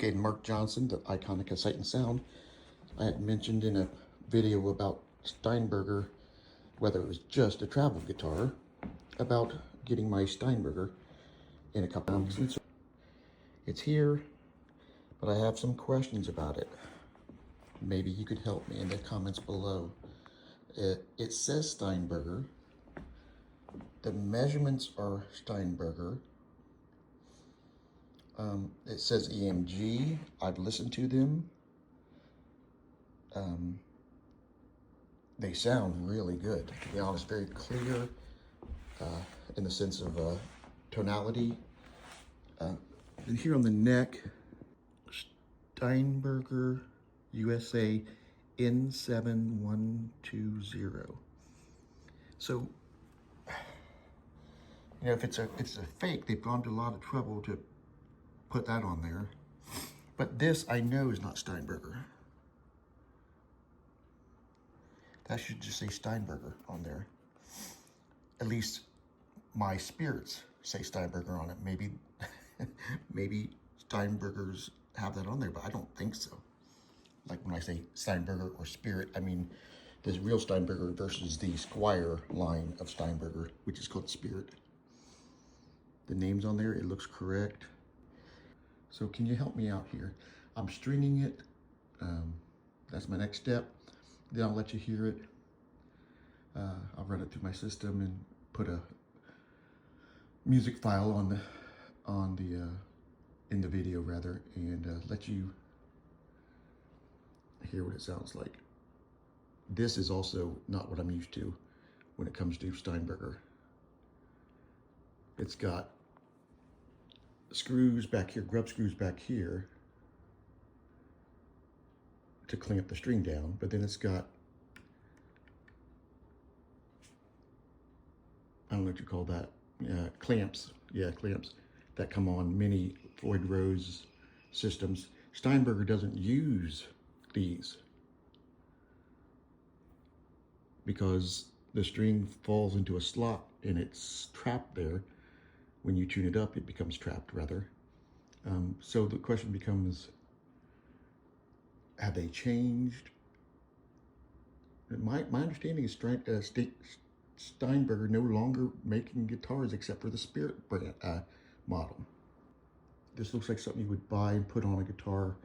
Okay, Mark Johnson, the iconic Sight and Sound. I had mentioned in a video about Steinberger, whether it was just a travel guitar, about getting my Steinberger in a couple of months. It's here, but I have some questions about it. Maybe you could help me in the comments below. It says Steinberger. The measurements are Steinberger. It says EMG. I've listened to them. They sound really good. To be honest, very clear in the sense of tonality. And here on the neck, Steinberger USA N7120. So, you know, if it's a fake, they've gone to a lot of trouble to put that on there. But this I know is not Steinberger. That should just say Steinberger on there. At least my spirits say Steinberger on it. Maybe, maybe Steinbergers have that on there, but I don't think so. Like when I say Steinberger or Spirit, I mean there's real Steinberger versus the Squire line of Steinberger, which is called Spirit. The name's on there, it looks correct. So can you help me out here? I'm stringing it. That's my next step. Then I'll let you hear it. I'll run it through my system and put a music file in the video rather, and let you hear what it sounds like. This is also not what I'm used to when it comes to Steinberger. It's got screws back here, grub screws back here to clamp the string down, but then it's got, I don't know what you call that, clamps, yeah, clamps that come on many Floyd Rose systems. Steinberger doesn't use these because the string falls into a slot and it's trapped there. When you tune it up, it becomes trapped rather. So the question becomes, have they changed? My understanding is Steinberger no longer making guitars except for the Spirit brand model. This looks like something you would buy and put on a guitar.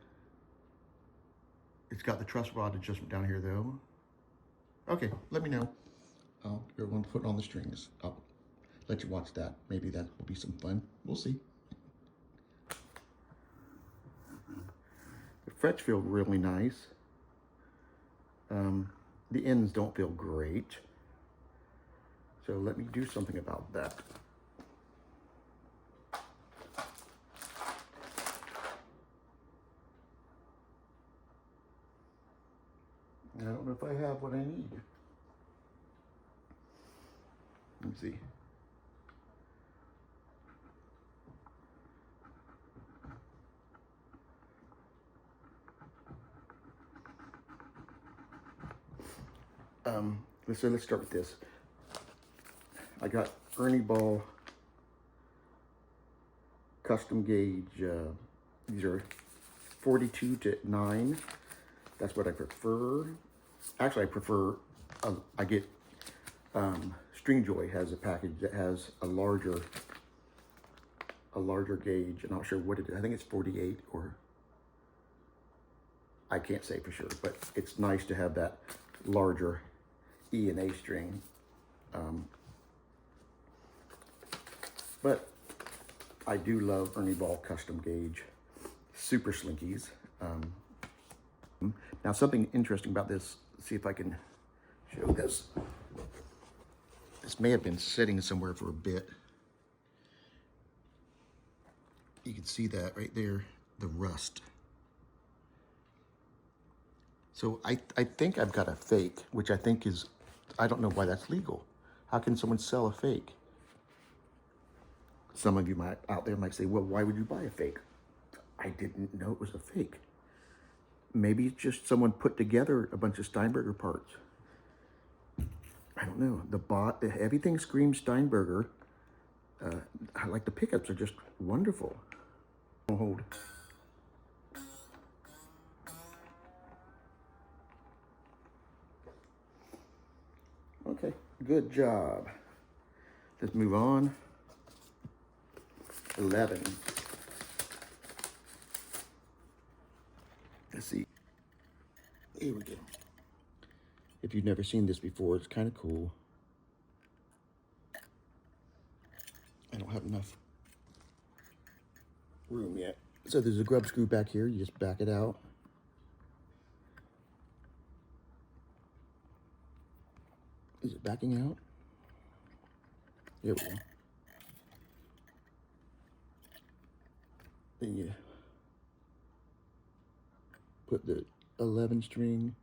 It's got the truss rod adjustment down here though. Okay, let me know. You're one to put on the strings. I'll let you watch that. Maybe that will be some fun. We'll see. The frets feel really nice. The ends don't feel great. So let me do something about that. I don't know if I have what I need. Let me see. Let's start with this. I got Ernie Ball custom gauge. These are 42 to 9. That's what I prefer. Actually, I prefer, I get, Stringjoy has a package that has a larger gauge. I'm not sure what it is. I think it's 48 or, I can't say for sure, but it's nice to have that larger E and A string. But I do love Ernie Ball custom gauge super slinkies. Now something interesting about this, let's see if I can show this. This may have been sitting somewhere for a bit. You can see that right there, the rust. So I think I've got a fake, which I think is, I don't know why that's legal. How can someone sell a fake? Some of you out there might say, well, why would you buy a fake? I didn't know it was a fake. Maybe it's just someone put together a bunch of Steinberger parts. I don't know. Everything screams Steinberger. I like the pickups are just wonderful. Hold. Good job. Let's move on. 11. Let's see. Here we go. If you've never seen this before, it's kind of cool. I don't have enough room yet. So there's a grub screw back here. You just back it out. Is it backing out? There we go. Then you put the 11 string,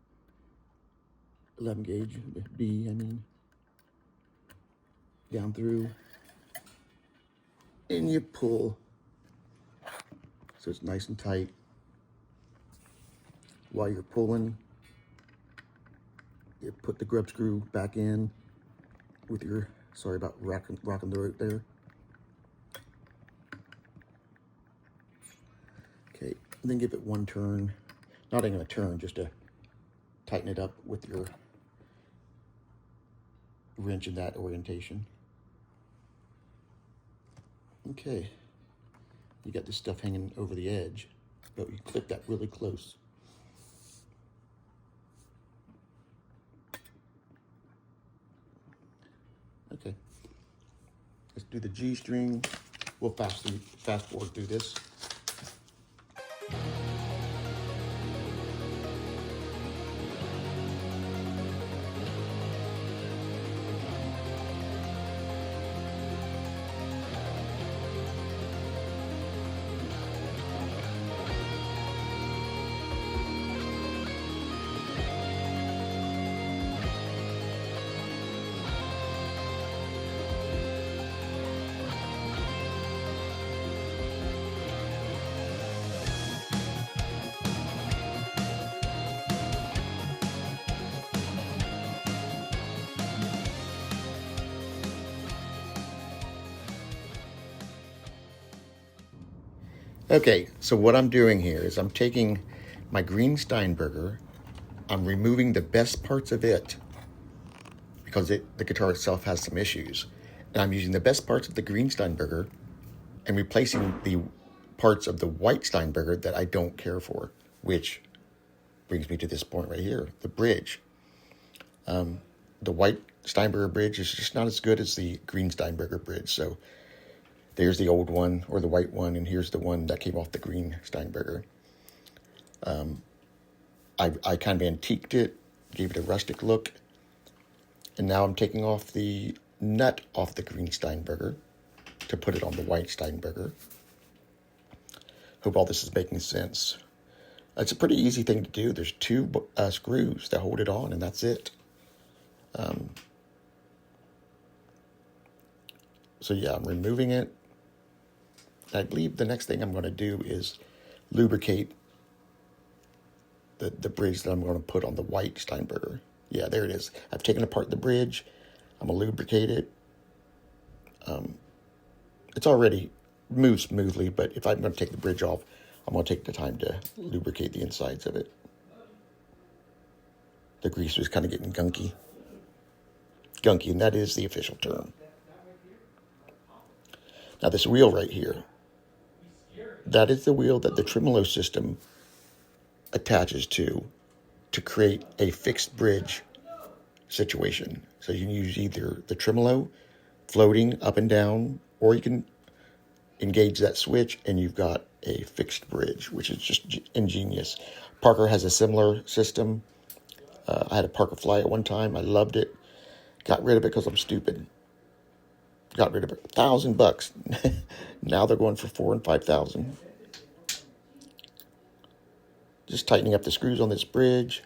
11 gauge, B, I mean, down through, and you pull so it's nice and tight. While you're pulling, you put the grub screw back in with your, sorry about rocking the rope there. Okay, and then give it one turn. Not even a turn, just to tighten it up with your wrench in that orientation. Okay, you got this stuff hanging over the edge, but you clip that really close. Okay, let's do the G string. We'll fast forward through this. Okay, so what I'm doing here is I'm taking my green Steinberger, I'm removing the best parts of it because the guitar itself has some issues. And I'm using the best parts of the green Steinberger and replacing the parts of the white Steinberger that I don't care for, which brings me to this point right here, the bridge. The white Steinberger bridge is just not as good as the green Steinberger bridge, so there's the old one, or the white one, and here's the one that came off the green Steinberger. I kind of antiqued it, gave it a rustic look, and now I'm taking off the nut off the green Steinberger to put it on the white Steinberger. Hope all this is making sense. It's a pretty easy thing to do. There's two screws that hold it on, and that's it. So yeah, I'm removing it. I believe the next thing I'm going to do is lubricate the bridge that I'm going to put on the white Steinberger. Yeah, there it is. I've taken apart the bridge. I'm going to lubricate it. It's already moved smoothly, but if I'm going to take the bridge off, I'm going to take the time to lubricate the insides of it. The grease was kind of getting gunky. And that is the official term. Now this wheel right here, that is the wheel that the tremolo system attaches to create a fixed bridge situation. So you can use either the tremolo floating up and down, or you can engage that switch and you've got a fixed bridge, which is just ingenious. Parker has a similar system. I had a Parker Fly at one time. I loved it. Got rid of it because I'm stupid. Got rid of it. $1,000. Now they're going for $4,000 and $5,000. Just tightening up the screws on this bridge,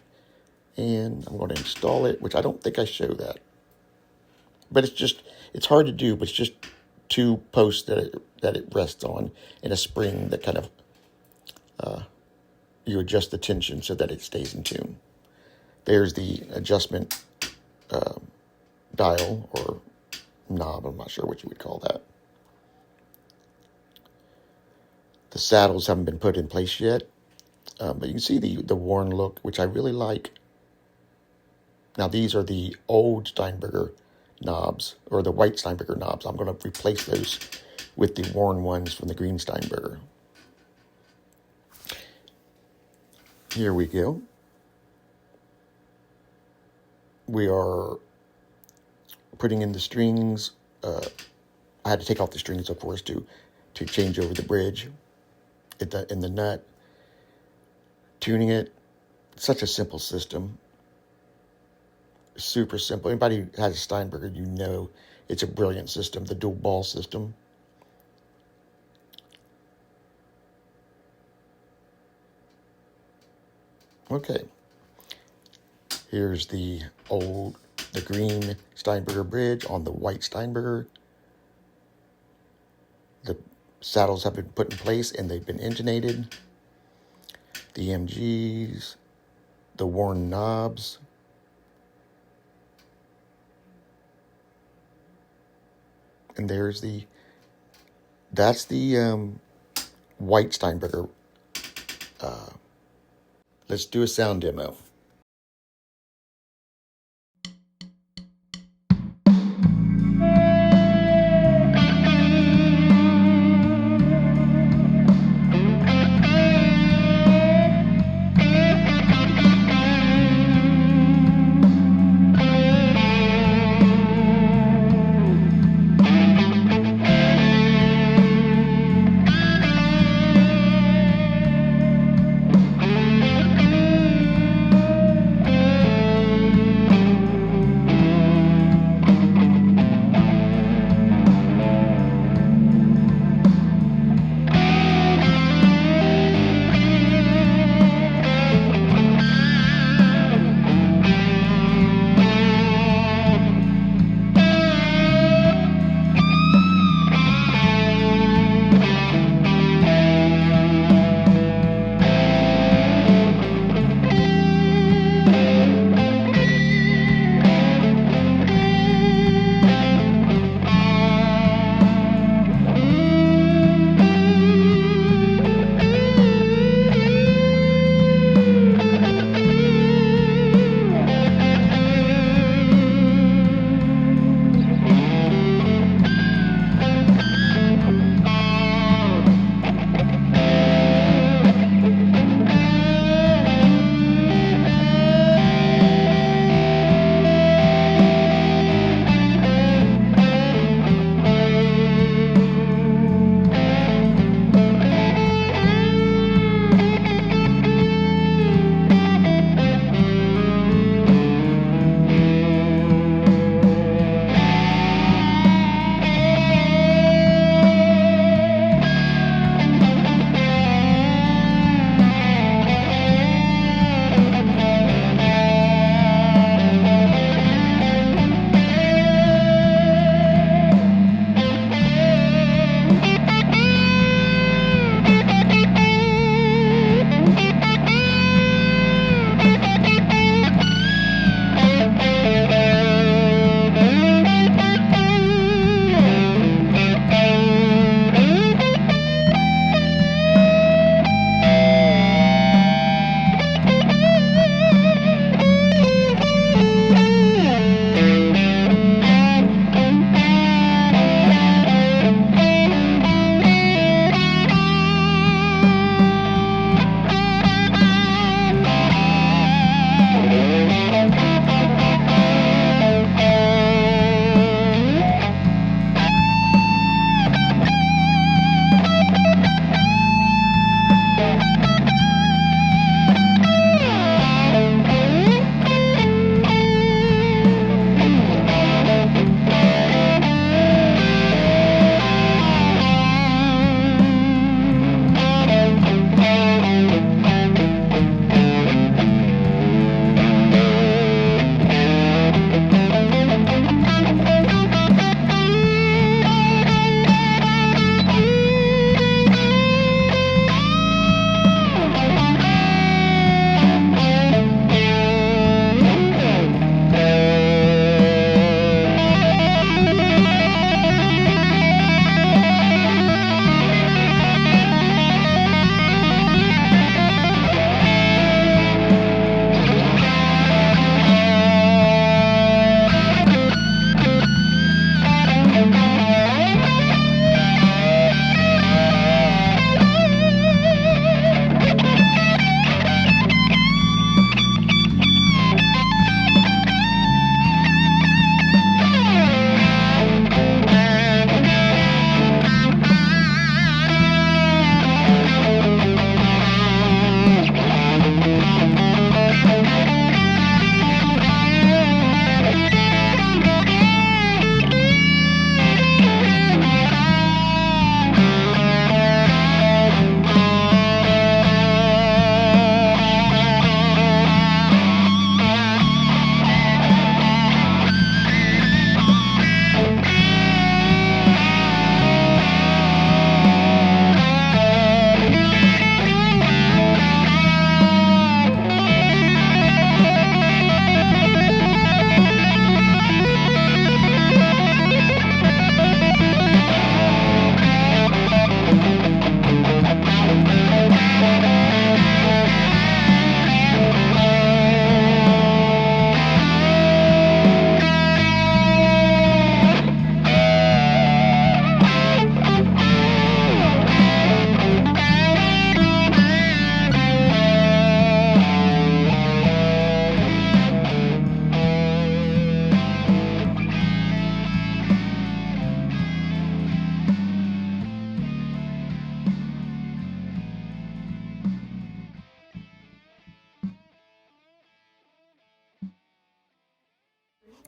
and I'm going to install it, which I don't think I show that. But it's hard to do, but it's just two posts that it rests on, and a spring that kind of you adjust the tension so that it stays in tune. There's the adjustment dial or knob, I'm not sure what you would call that. The saddles haven't been put in place yet, but you can see the worn look, which I really like. Now these are the old Steinberger knobs, or the white Steinberger knobs. I'm going to replace those with the worn ones from the green Steinberger. Here we go. We are putting in the strings. I had to take off the strings, of course, to change over the bridge in the nut. Tuning it. Such a simple system. Super simple. Anybody who has a Steinberger, you know it's a brilliant system. The dual ball system. Okay. Here's the green Steinberger bridge on the white Steinberger. The saddles have been put in place and they've been intonated. The MGs, the worn knobs. And that's the white Steinberger. Let's do a sound demo.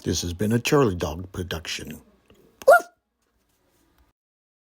This has been a Charlie Dog production.